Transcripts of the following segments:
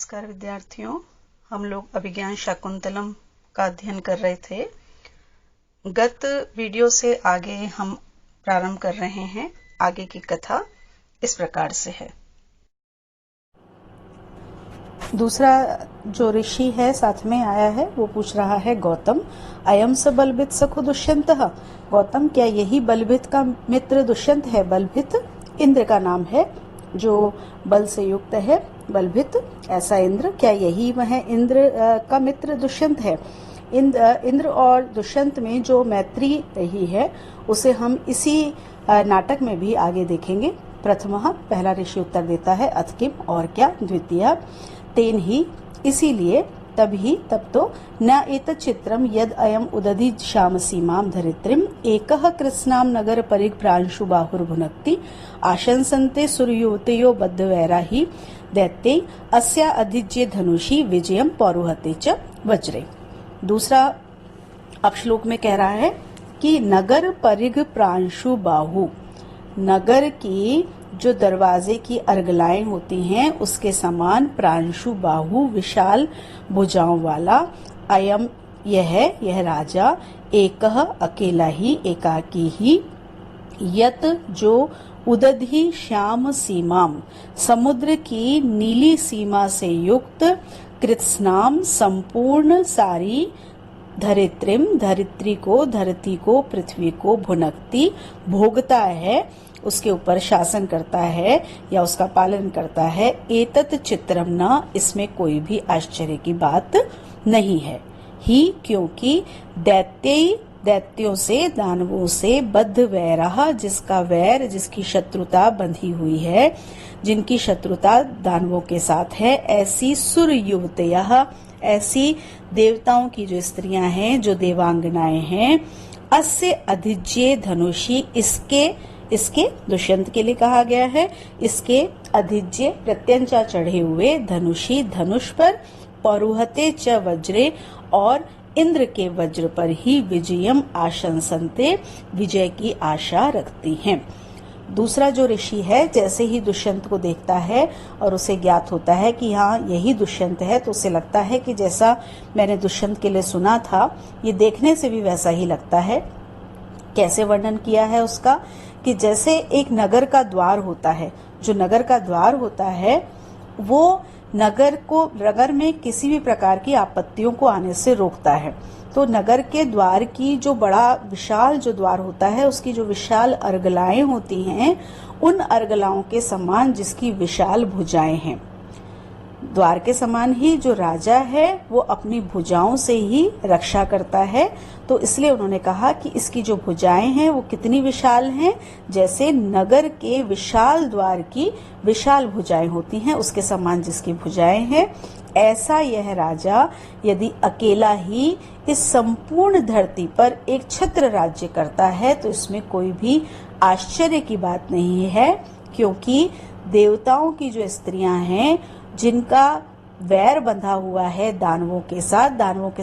नमस्कार विद्यार्थियों, हम लोग अभिज्ञान शाकुंतलम का अध्ययन कर रहे थे। गत वीडियो से आगे हम प्रारंभ कर रहे हैं। आगे की कथा इस प्रकार से है। दूसरा जो ऋषि है साथ में आया है वो पूछ रहा है, गौतम अयम स बलभित सखो दुष्यंत। गौतम, क्या यही बलभित का मित्र दुष्यंत है? बलभित इंद्र का नाम है जो बल से युक्त है। बलभित ऐसा इंद्र, क्या यही वह इंद्र का मित्र दुष्यंत है? इंद्र और दुष्यंत में जो मैत्री रही है उसे हम इसी नाटक में भी आगे देखेंगे। प्रथमः पहला ऋषि उत्तर देता है, अथ किम, और क्या? द्वितीय तेन ही, इसीलिए, तब तो न एतत् चित्रम यद अयम उदधि श्याम सीमाम धरित्रीम एकः कृत्स्नाम नगर परिग प्रांशु बाहुर्भुनक्ति आशंसन्ते सूर्योतयो बद्धवैरा ही दैत्ये अस्या अधिज्य धनुषी विजयम पौरुहते च वज्रे। दूसरा अपश्लोक में कह रहा है कि नगर परिग प्रांशु बाहु, नगर की जो दरवाजे की अर्गलाएं होती हैं उसके समान प्रांशु बाहु, विशाल भुजाओं वाला, अयम यह राजा, एकह अकेला ही, एकाकी ही, यत जो उदधि श्याम सीमाम समुद्र की नीली सीमा से युक्त, कृत्स्नाम संपूर्ण सारी, धरित्रीम धरित्री को, धरती को, पृथ्वी को, भुनक्ति भोगता है, उसके ऊपर शासन करता है या उसका पालन करता है। एतत् चित्रम न, इसमें कोई भी आश्चर्य की बात नहीं है। ही, क्योंकि दैत्यों से, दानवों से, बद्ध वैरहा, जिसका वैर, जिसकी शत्रुता बंधी हुई है, जिनकी शत्रुता दानवों के साथ है, ऐसी सुर युवतयः, ऐसी देवताओं की जो स्त्रियां हैं, जो देवांगनाएं हैं, अस्य अधिज्य धनुषी, इसके दुष्यंत के लिए कहा गया है, इसके अधिज्य प्रत्यंचा चढ़े हुए, धनुषी धनुष पर, पौरुहते च वज्रे, और इंद्र के वज्र पर ही, विजयम आशंसन्ते, विजय की आशा रखती हैं। दूसरा जो ऋषि है, जैसे ही दुष्यंत को देखता है और उसे ज्ञात होता है कि हाँ यही दुष्यंत है, तो उसे लगता है कि जैसा मैंने दुष्यंत के लिए सुना था ये देखने से भी वैसा ही लगता है। कैसे वर्णन किया है उसका, कि जैसे एक नगर का द्वार होता है, जो नगर का द्वार होता है वो नगर में किसी भी प्रकार की आपत्तियों को आने से रोकता है। तो नगर के द्वार की जो बड़ा विशाल जो द्वार होता है, उसकी जो विशाल अर्गलाएं होती हैं, उन अर्गलाओं के समान जिसकी विशाल भुजाएं हैं, द्वार के समान ही जो राजा है वो अपनी भुजाओं से ही रक्षा करता है। तो इसलिए उन्होंने कहा कि इसकी जो भुजाएं हैं वो कितनी विशाल हैं, जैसे नगर के विशाल द्वार की विशाल भुजाएं होती हैं, उसके समान जिसकी भुजाएं हैं, ऐसा यह राजा यदि अकेला ही इस संपूर्ण धरती पर एक छत्र राज्य करता है तो इसमें कोई भी आश्चर्य की बात नहीं है, क्योंकि देवताओं की जो स्त्रियां हैं, जिनका वैर बंधा हुआ है दानवों के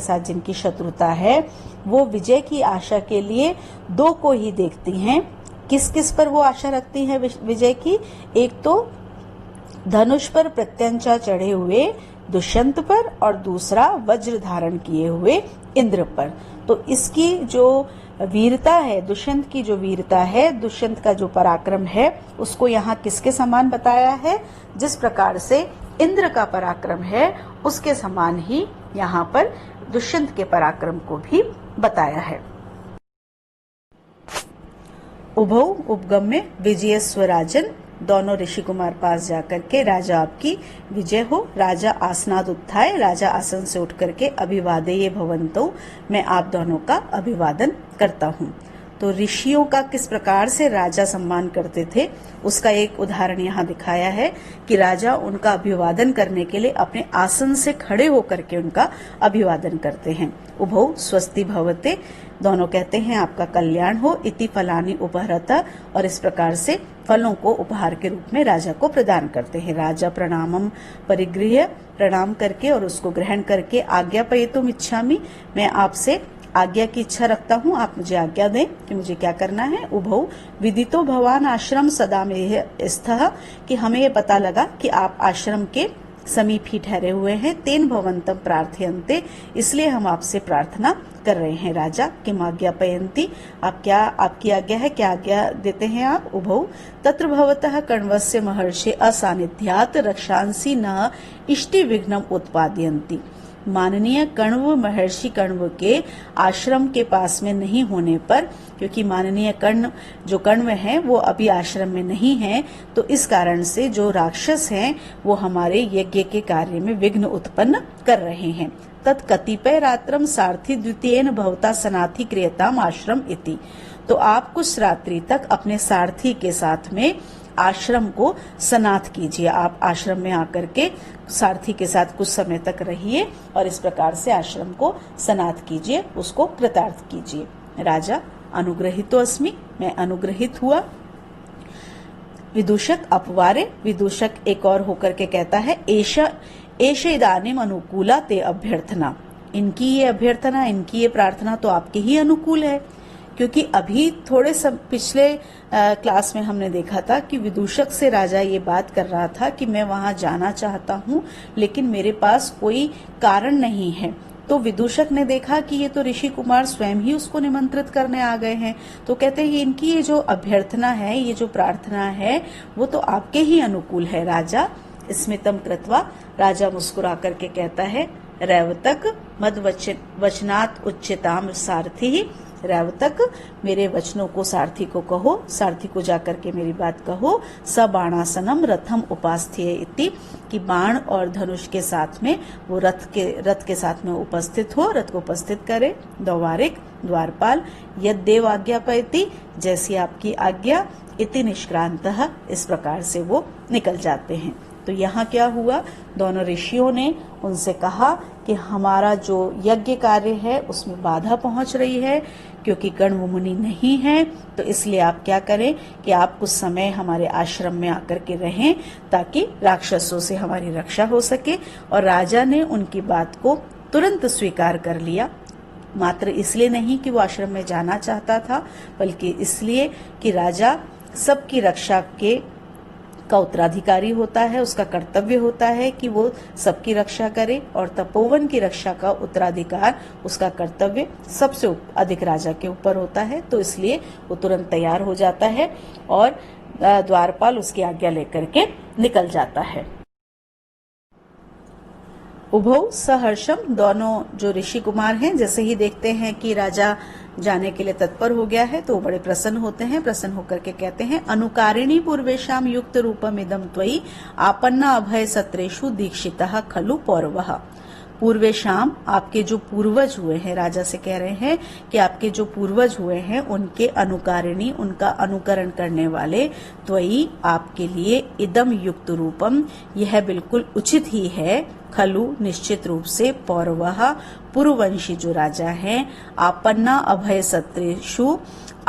साथ जिनकी शत्रुता है, वो विजय की आशा के लिए दो को ही देखती हैं। किस किस पर वो आशा रखती हैं विजय की? एक तो धनुष पर प्रत्यंचा चढ़े हुए दुष्यंत पर, और दूसरा वज्र धारण किए हुए इंद्र पर। तो इसकी जो वीरता है, दुष्यंत की जो वीरता है, दुष्यंत का जो पराक्रम है, उसको यहाँ किसके समान बताया है? जिस प्रकार से इंद्र का पराक्रम है उसके समान ही यहाँ पर दुष्यंत के पराक्रम को भी बताया है। उभौ उपगम में विजय स्वराजन, दोनों ऋषि कुमार पास जाकर के, राजा आपकी विजय हो। राजा आसनाद उत्थाय, राजा आसन से उठ करके, अभिवादेय भवन्तौ, मैं आप दोनों का अभिवादन करता हूँ। तो ऋषियों का किस प्रकार से राजा सम्मान करते थे उसका एक उदाहरण यहाँ दिखाया है कि राजा उनका अभिवादन करने के लिए अपने आसन से खड़े होकर के उनका अभिवादन करते हैं। उभौ स्वस्ति भवते, दोनों कहते हैं आपका कल्याण हो, इति फलानि उपहरता, और इस प्रकार से फलों को उपहार के रूप में राजा को प्रदान करते हैं। राजा प्रणामम परिगृह्य, प्रणाम करके और उसको ग्रहण करके, आज्ञापयितुम इच्छामि, मैं आपसे आज्ञा की इच्छा रखता हूँ, आप मुझे आज्ञा दें कि मुझे क्या करना है। उभौ विदितो भवान आश्रम सदा में स्थः, कि हमें ये पता लगा कि आप आश्रम के समीप ही ठहरे हुए हैं। तेन भवंतम प्रार्थयन्ते, इसलिए हम आपसे प्रार्थना कर रहे हैं। राजा किम आज्ञापयन्ति, आपकी आज्ञा है, क्या आज्ञा देते हैं आप? उभौ तत्र भवतः कण्वस्य महर्षे असान्निध्यात् रक्षांसि न इष्टि विघ्नम उत्पादयन्ति। माननीय कण्व महर्षि कण्व के आश्रम के पास में नहीं होने पर, क्योंकि माननीय कण्व हैं वो अभी आश्रम में नहीं हैं, तो इस कारण से जो राक्षस हैं वो हमारे यज्ञ के कार्य में विघ्न उत्पन्न कर रहे हैं। तत् कतिपय रात्रम सारथी द्वितीयेन भवता सनाथि क्रियताम आश्रम इति। तो आप कुछ रात्रि तक अपने सारथी के साथ में आश्रम को सनाथ कीजिए। आप आश्रम में आकर के सारथी के साथ कुछ समय तक रहिए और इस प्रकार से आश्रम को सनाथ कीजिए, उसको कृतार्थ कीजिए। राजा अनुग्रहितो अस्मि, मैं अनुग्रहित हुआ। विदूषक अपवारे, विदूषक एक और होकर के कहता है एष इदानीम अनुकूला ते अभ्यर्थना, इनकी ये अभ्यर्थना, इनकी ये प्रार्थना तो आपके ही अनुकूल है। क्योंकि अभी थोड़े पिछले क्लास में हमने देखा था कि विदूषक से राजा ये बात कर रहा था कि मैं वहां जाना चाहता हूं लेकिन मेरे पास कोई कारण नहीं है। तो विदूषक ने देखा कि ये तो ऋषि कुमार स्वयं ही उसको निमंत्रित करने आ गए हैं, तो कहते हैं इनकी ये जो अभ्यर्थना है, ये जो प्रार्थना है, वो तो आपके ही अनुकूल है। राजा स्मितम कृत्वा, राजा मुस्कुरा करके कहता है रैवतक मद वचनात् उच्चताम सारथी, रैवतक मेरे वचनों को सारथी को कहो, सारथी को जाकर के मेरी बात कहो। स बाणासनम रथम उपास्थ्य इति, कि बाण और धनुष के साथ में वो रथ के साथ में उपस्थित हो, रथ को उपस्थित करे। द्वारिक द्वारपाल यद्देव आज्ञापयति, जैसी आपकी आज्ञा। इति निष्क्रांतः, इस प्रकार से वो निकल जाते हैं। तो यहाँ क्या हुआ, दोनों ऋषियों ने उनसे कहा कि हमारा जो यज्ञ कार्य है उसमें बाधा पहुंच रही है, क्योंकि कण्व मुनि नहीं है, तो इसलिए आप क्या करें कि आप कुछ समय हमारे आश्रम में आकर के रहें ताकि राक्षसों से हमारी रक्षा हो सके। और राजा ने उनकी बात को तुरंत स्वीकार कर लिया, मात्र इसलिए नहीं कि वो आश्रम में जाना चाहता था, बल्कि इसलिए कि राजा सबकी रक्षा का उत्तराधिकारी होता है, उसका कर्तव्य होता है कि वो सबकी रक्षा करे, और तपोवन की रक्षा का उत्तराधिकार, उसका कर्तव्य सबसे अधिक राजा के ऊपर होता है। तो इसलिए वो तुरंत तैयार हो जाता है और द्वारपाल उसकी आज्ञा लेकर के निकल जाता है। उभौ सहर्षम, दोनों जो ऋषि कुमार हैं, जैसे ही देखते हैं कि राजा जाने के लिए तत्पर हो गया है तो वो बड़े प्रसन्न होते हैं। प्रसन्न होकर के कहते हैं अनुकारिणी पूर्वेशाम युक्त रूपम इदम त्वयि आपन्ना अभय सत्रेषु दीक्षितः खलु पौरवः। पूर्वे शाम, आपके जो पूर्वज हुए हैं, राजा से कह रहे हैं कि आपके जो पूर्वज हुए हैं उनके अनुकारिणी, उनका अनुकरण करने वाले, त्वयि आपके लिए, इदम युक्त रूपम यह बिल्कुल उचित ही है, खलु निश्चित रूप से, पौरवः पूर्ववंशी जो राजा हैं, आपन्ना अभय सत्रेषु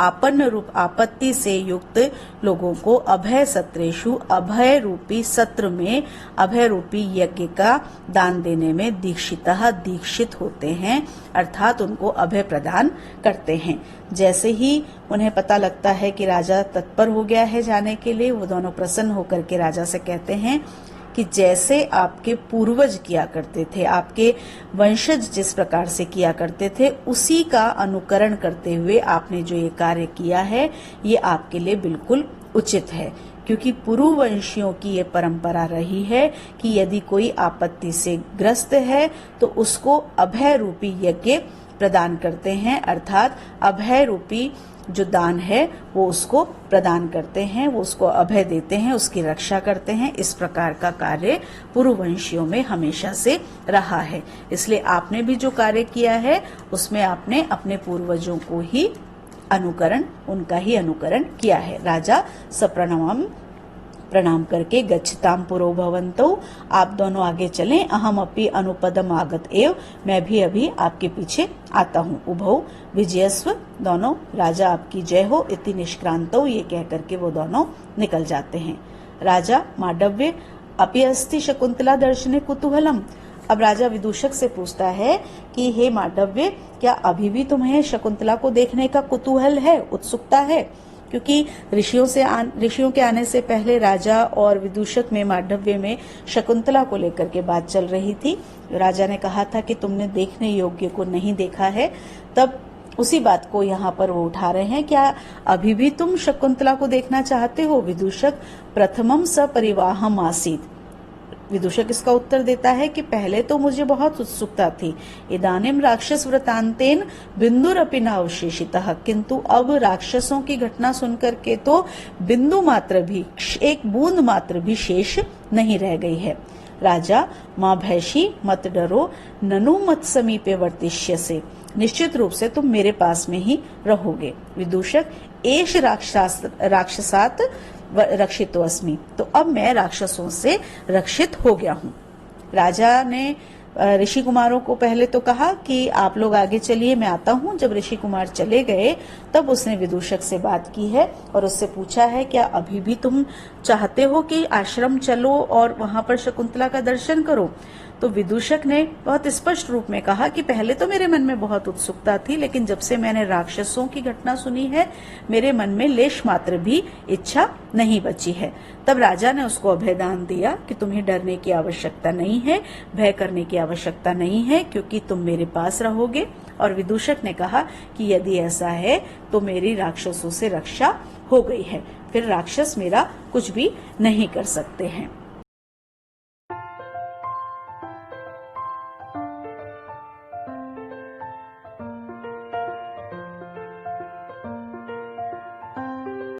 आपन्न रूप आपत्ति से युक्त लोगों को, अभय सत्रेषु अभय रूपी सत्र में, अभय रूपी यज्ञ का दान देने में दीक्षितः दीक्षित होते हैं, अर्थात उनको अभय प्रदान करते हैं। जैसे ही उन्हें पता लगता है कि राजा तत्पर हो गया है जाने के लिए, वो दोनों प्रसन्न होकर के राजा से कहते हैं कि जैसे आपके पूर्वज किया करते थे, आपके वंशज जिस प्रकार से किया करते थे, उसी का अनुकरण करते हुए आपने जो ये कार्य किया है, ये आपके लिए बिल्कुल उचित है। क्योंकि पूर्ववंशियों की ये परंपरा रही है कि यदि कोई आपत्ति से ग्रस्त है तो उसको अभय रूपी यज्ञ प्रदान करते हैं, अर्थात अभय रूपी जो दान है वो उसको प्रदान करते हैं, वो उसको अभय देते हैं, उसकी रक्षा करते हैं। इस प्रकार का कार्य पूर्ववंशियों में हमेशा से रहा है। इसलिए आपने भी जो कार्य किया है उसमें आपने अपने पूर्वजों को ही अनुकरण, उनका ही अनुकरण किया है। राजा सप्रणवम, प्रणाम करके गच्छताम पुरो भवन्तौ, आप दोनों आगे चलें, अहम अपि अनुपदम आगत एव, मैं भी अभी आपके पीछे आता हूँ। उभौ विजयस्व, दोनों राजा आपकी जय हो, इति निष्क्रांतौ, ये कह करके वो दोनों निकल जाते हैं। राजा मांडव्य अपि अस्ति शकुंतला दर्शने कुतूहलम, अब राजा विदूषक से पूछता है कि हे मांडव्य, क्या अभी भी तुम्हें शकुंतला को देखने का कुतूहल है, उत्सुकता है? क्योंकि ऋषियों के आने से पहले राजा और विदूषक में मांडव्य में शकुंतला को लेकर के बात चल रही थी। राजा ने कहा था कि तुमने देखने योग्य को नहीं देखा है, तब उसी बात को यहाँ पर वो उठा रहे हैं। क्या अभी भी तुम शकुंतला को देखना चाहते हो? विदूषक प्रथमम सपरिवाहम आसीत। विदूषक इसका उत्तर देता है कि पहले तो मुझे बहुत उत्सुकता थी, इदानीम राक्षस वृतांतेन बिंदुरपि न अवशेषितः, किंतु अब राक्षसों की घटना सुनकर के तो बिंदु मात्र भी, एक बूंद मात्र भी शेष नहीं रह गई है। राजा, माँ भैषी मत डरो, ननु मत समीपे वर्तिष्यसे, निश्चित रूप से तुम मेरे पास में ही रहोगे। विदूषक, एष राक्षसात रक्षितो अस्मि, तो अब मैं राक्षसों से रक्षित हो गया हूँ। राजा ने ऋषि कुमारों को पहले तो कहा कि आप लोग आगे चलिए, मैं आता हूँ। जब ऋषि कुमार चले गए तब उसने विदूषक से बात की है और उससे पूछा है, क्या अभी भी तुम चाहते हो कि आश्रम चलो और वहां पर शकुंतला का दर्शन करो? तो विदूषक ने बहुत स्पष्ट रूप में कहा कि पहले तो मेरे मन में बहुत उत्सुकता थी, लेकिन जब से मैंने राक्षसों की घटना सुनी है, मेरे मन में लेश मात्र भी इच्छा नहीं बची है। तब राजा ने उसको अभयदान दिया कि तुम्हें डरने की आवश्यकता नहीं है, भय करने की आवश्यकता नहीं है, क्योंकि तुम मेरे पास रहोगे। और विदूषक ने कहा कि यदि ऐसा है तो मेरी राक्षसों से रक्षा हो गई है, फिर राक्षस मेरा कुछ भी नहीं कर सकते हैं।